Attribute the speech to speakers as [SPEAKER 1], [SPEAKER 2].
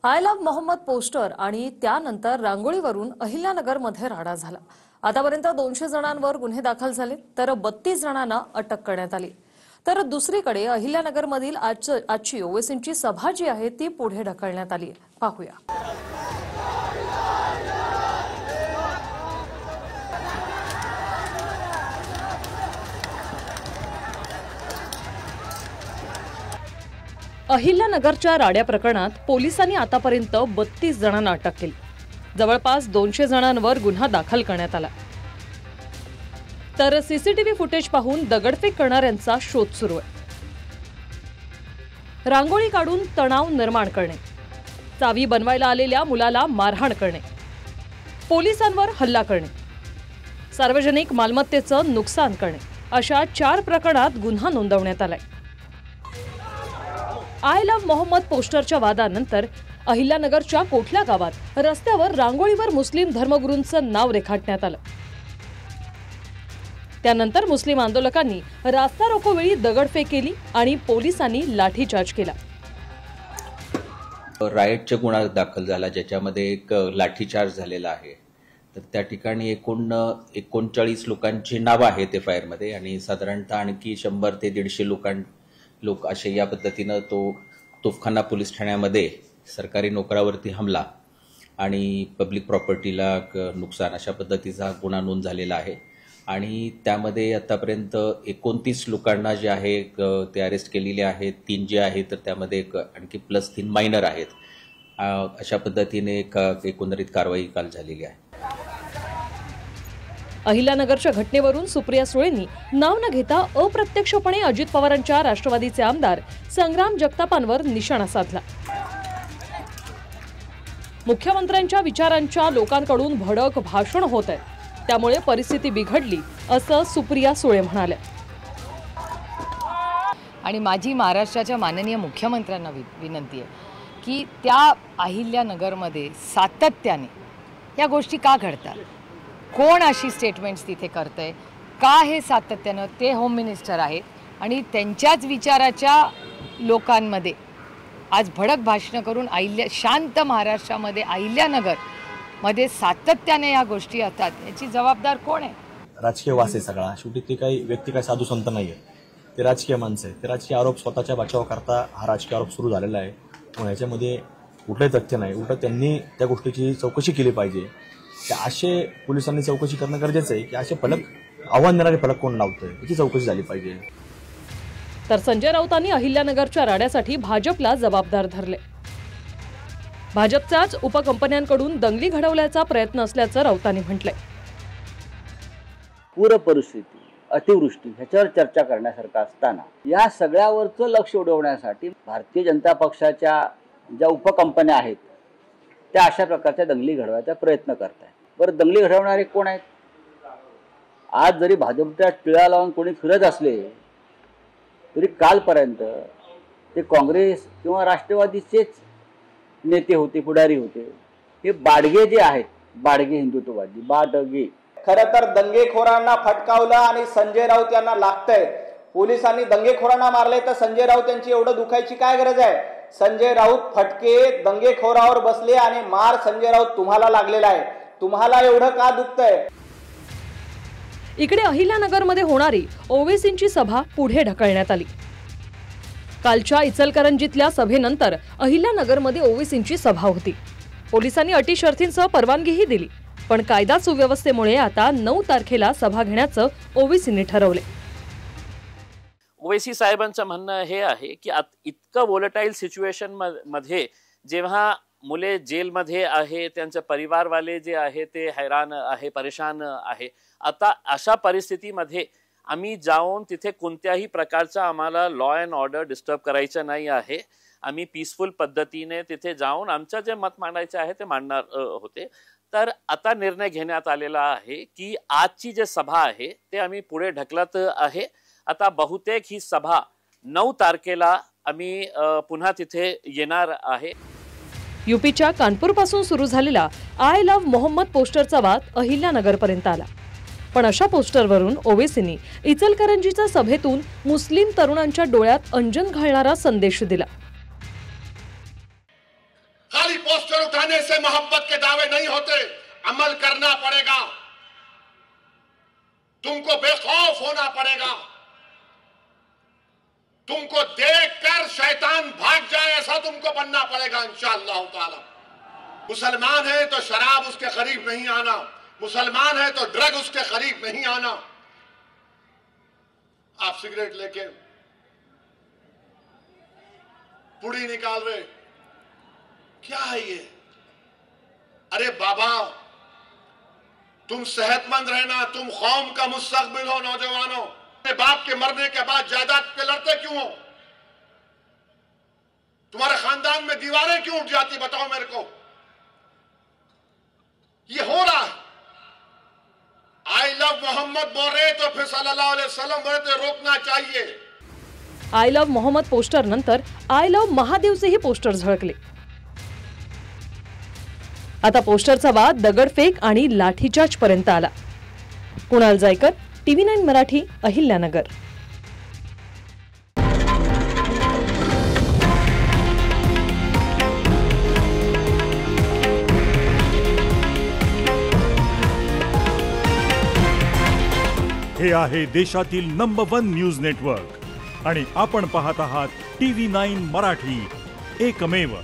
[SPEAKER 1] I love Mohammed poster आणि त्यानंतर रांगोळीवरून अहिल्यानगरमध्ये राडा झाला। आतापर्यंत 200 जणांवर गुन्हे दाखल झाले तर 32 जणांना अटक करण्यात आली। तर दुसरीकडे अहिल्यानगरमधील आजची ओवेसींची सभा जी आहे ती पुढे ढकलण्यात आली। पाहूया। अहिल्यानगरच्या राड्या प्रकरणात पोलिसांनी आतापर्यंत 32 जणांना अटक केली। जवळपास 200 जणांवर गुन्हा दाखल करण्यात आला। तर सीसीटीव्ही फुटेज पाहून दगडफेक करणाऱ्यांचा शोध सुरू आहे। रांगोळी काढून तणाव निर्माण करणे, चावी बनवायला आलेल्या मुलाला मारहाण करणे, पोलिसांवर हल्ला करणे, सार्वजनिक मालमत्तेचं नुकसान करणे अशा 4 प्रकरणात गुन्हा नोंदवण्यात आलाय। आय लव्ह मोहम्मद पोस्टरच्या वादानंतर अहिल्यानगरच्या कोठल्या गावात रस्त्यावर रांगोळीवर मुस्लिम धर्मगुरूंचं नाव रेखाटण्यात आलं। त्यानंतर मुस्लिम आंदोलकांनी रास्ता रोको वेळी दगडफेक केली आणि पोलिसांनी लाठीचार्ज केला।
[SPEAKER 2] रायटचे गुन्हा दाखल झाला, ज्याच्यामध्ये एक लाठीचार्ज झालेला आहे। तर त्या ठिकाणी एकूण 39 लोकांची नावं आहेत एफआयआर मध्ये आणि साधारणतः आणखी 100 ते 150 लोक असे या पद्धतीनं तोफखाना पोलीस ठाण्यामध्ये सरकारी नोकरावरती हमला आणि पब्लिक प्रॉपर्टीला नुकसान अशा पद्धतीचा गुन्हा नोंद झालेला आहे। आणि त्यामध्ये आतापर्यंत 29 लोकांना जे आहे ते अरेस्ट केलेले आहेत। 3 जे आहेत तर त्यामध्ये आणखी +3 मायनर आहेत। अशा पद्धतीने एकंदरीत कारवाई काल झालेली आहे।
[SPEAKER 1] अहिल्यानगरच्या घटनेवरून सुप्रिया सुळेंनी नाव न घेता अप्रत्यक्षपणे अजित पवारांच्या राष्ट्रवादीचे आमदार संग्राम जगतापांवर निशाणा साधला। मुख्यमंत्र्यांच्या विचारांच्या लोकांकडून भडक भाषण होत आहे, त्यामुळे परिस्थिती बिघडली असं सुप्रिया सुळे म्हणाल्या।
[SPEAKER 3] आणि माझी महाराष्ट्राच्या माननीय मुख्यमंत्र्यांना विनंती आहे की त्या अहिल्यानगरमध्ये सातत्याने या गोष्टी का घडतात, कोण अशी स्टेटमेंट्स तिथे करतंय, का हे सातत्यानं ते होम मिनिस्टर आहेत आणि त्यांच्याच विचाराच्या लोकांमध्ये आज भडक भाषणं करून शांत महाराष्ट्रामध्ये अहिल्यानगरमध्ये सातत्याने या गोष्टी येतात, याची जबाबदार कोण आहे?
[SPEAKER 4] राजकीय वास आहे सगळा। शेवटी ते काही व्यक्ती काही साधू संत नाही आहे, ते राजकीय माणसं आहे। ते राजकीय आरोप स्वतःच्या बचावाकरता हा राजकीय आरोप सुरू झालेला आहे। पण याच्यामध्ये कुठलंही तथ्य नाही। उलट त्यांनी त्या गोष्टीची चौकशी केली पाहिजे। असे पोलिसांनी चौकशी करणं गरजेचं आहे की असे फलक आव्हान देणारे फलक कोण लावतोय याची चौकशी झाली पाहिजे।
[SPEAKER 1] तर संजय राऊतांनी अहिल्यानगरच्या राड्यासाठी भाजपला जबाबदार धरले। भाजपच्याच उपकंपन्यांकडून दंगली घडवल्याचा प्रयत्न असल्याचं राऊतांनी म्हटलंय।
[SPEAKER 5] पूर परिस्थिती, अतिवृष्टी ह्याच्यावर चर्चा करण्यासारखं असताना या सगळ्यावरचं लक्ष उडवण्यासाठी भारतीय जनता पक्षाच्या ज्या उपकंपन्या आहेत त्या अशा प्रकारच्या दंगली घडवायचा प्रयत्न करत आहेत। बरं, दंगली घडवणारे कोण आहेत? आज जरी भाजपच्या टिळा लावून कोणी फिरत असले तरी कालपर्यंत ते काँग्रेस किंवा राष्ट्रवादीचेच नेते होते, पुढारी होते। हे बाडगे जे आहेत, बाडगे हिंदुत्ववादी, बाडगे
[SPEAKER 6] खरं तर दंगेखोरांना फटकावलं आणि संजय राऊत यांना लागतंय। पोलिसांनी दंगेखोरांना मारले तर संजय राऊत यांची एवढं दुखायची काय गरज आहे? संजय राऊत फटके दंगेखोरावर बसले आणि मार संजय राऊत तुम्हाला लागलेला आहे, तुम्हाला एवढं का दुखतंय?
[SPEAKER 1] इकडे अहिल्यानगरमध्ये होणारी ओवेसींची सभा पुढे ढकलण्यात आली। कालच्या इचलकरंजीतल्या सभेनंतर अहिल्यानगरमध्ये ओवेसींची सभा होती। पोलिसांनी अटी शर्थींसह परवानगीही दिली, पण कायदा सुव्यवस्थेमुळे आता 9 तारखेला सभा घेण्याचं ओवेसींनी ठरवले।
[SPEAKER 7] ओवेसी साहेबांचं म्हणणं हे आहे की इतकं वोलेटाईल सिच्युएशन मध्ये जेव्हा मुले जेलमध्ये आहे, त्यांचे परिवारवाले जे आहे ते हैराण आहे, परेशान आहे, आता अशा परिस्थितीमध्ये आम्ही जाऊन तिथे कोणत्याही प्रकारचा आम्हाला लॉ अँड ऑर्डर डिस्टर्ब करायचं नाही आहे। आम्ही पीसफुल पद्धतीने तिथे जाऊन आमचं जे मत मांडायचं आहे ते मांडणार होते। तर आता निर्णय घेण्यात आलेला आहे की आजची जे सभा आहे ते आम्ही पुढे ढकलत आहे। आता बहुतेक ही सभा 9 तारखेला आम्ही पुन्हा तिथे येणार आहे।
[SPEAKER 1] यूपीच्या कानपूरपासून सुरू झालेला आय लव्ह मोहम्मद पोस्टरचा वाद अहिल्यानगरपर्यंत आला। पण अशा पोस्टरवरून ओवेसींनी इचलकरंजीच्या सभेतून मुस्लिम तरुणांच्या डोळ्यात अंजन घालणारा संदेश दिला।
[SPEAKER 8] पोस्टर उठाने से मोहब्बत के दावे नहीं होते, अमल करना पड़ेगा। तुमको बेखौफ होना पड़ेगा। तुमको देखकर शैतान भाग जाए ऐसा तुमको बनना पड़ेगा इंशाअल्लाह ताला। मुसलमान है तो शराब उसके करीब नहीं आना, मुसलमान है तो ड्रग उसके करीब नहीं आना। आप सिगरेट लेके पुड़ी निकाल रहे, क्या है ये? अरे बाबा, तुम सेहतमंद रहना, तुम कौम का मुस्तकबिल हो। नौजवानों, अपने बाप के मरने के बाद जायदाद पे लड़ते क्यों हो? तुम्हारे खानदान में दीवारें क्यों उठ जाती, बताओ मेरे को। ये हो रहा है। आई लव मोहम्मद बोल रहे तो फिर सल्लल्लाहु अलैहि वसल्लम बोले तो रोकना चाहिए।
[SPEAKER 1] आय लव्ह मोहम्मद पोस्टर नंतर आय लव्ह महादेवचेही पोस्टर झळकले। आता पोस्टरचा वाद दगडफेक आणि लाठीचार्ज पर्यंत आला। कुणाल जायकर, TV9 मराठी, अहिल्यानगर।
[SPEAKER 9] हे आहे देशातील नंबर 1 न्यूज नेटवर्क आणि आपण पाहत आहात TV9 मराठी, एकमेव।